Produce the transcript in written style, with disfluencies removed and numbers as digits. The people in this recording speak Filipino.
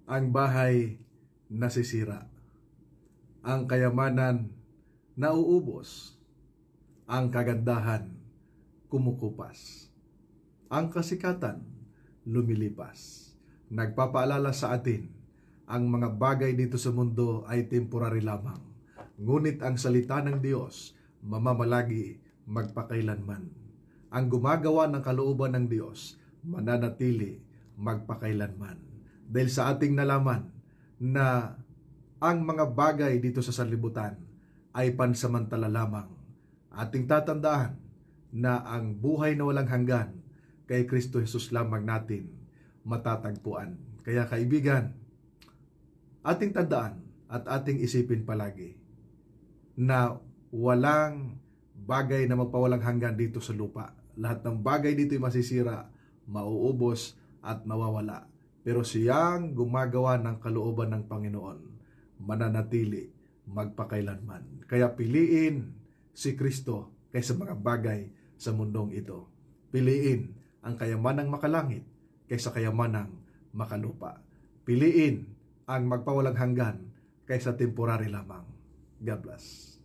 Ang bahay nasisira, ang kayamanan nauubos, ang kagandahan kumukupas, ang kasikatan lumilipas. Nagpapaalala sa atin, ang mga bagay dito sa mundo ay temporary lamang. Ngunit ang salita ng Diyos, mamamalagi magpakailanman. Ang gumagawa ng kalooban ng Diyos, mananatili magpakailanman. Dahil sa ating nalaman na ang mga bagay dito sa sanlibutan ay pansamantala lamang, ating tatandaan na ang buhay na walang hanggan kay Kristo Jesus lamang natin matatagpuan. Kaya kaibigan, ating tandaan at ating isipin palagi na walang bagay na magpawalang hanggan dito sa lupa. Lahat ng bagay dito ay masisira, mauubos at mawawala. Pero siyang gumagawa ng kalooban ng Panginoon, mananatili magpakailanman. Kaya piliin si Kristo kaysa mga bagay sa mundong ito. Piliin ang kayamanang makalangit kaysa kayamanang makalupa. Piliin ang magpawalang hanggan kaysa temporary lamang. God bless.